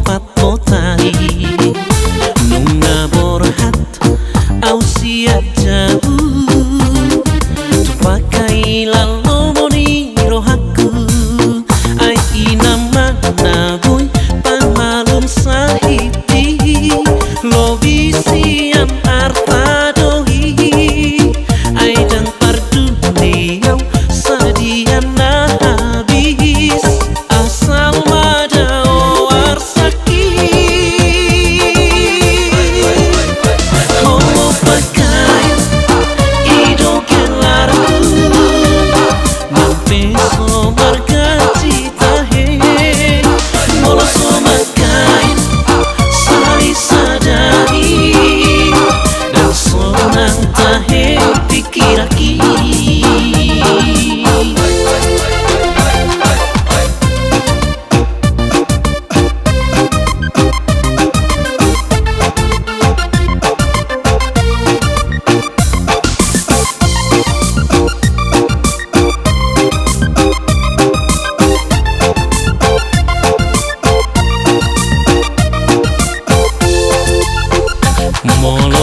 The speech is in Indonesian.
pat motai nunga borhat au sia jauh tu pakai lalu moni rohaku ai inama na boy pamalum sahiti lo visian arta dohi ai dan pardu liau sadiana habis asal madao arsaki homo pakai ido kelarku mampeso margaci tahe molo so makai sari sadari dan sonang tahe pikiraki. Molo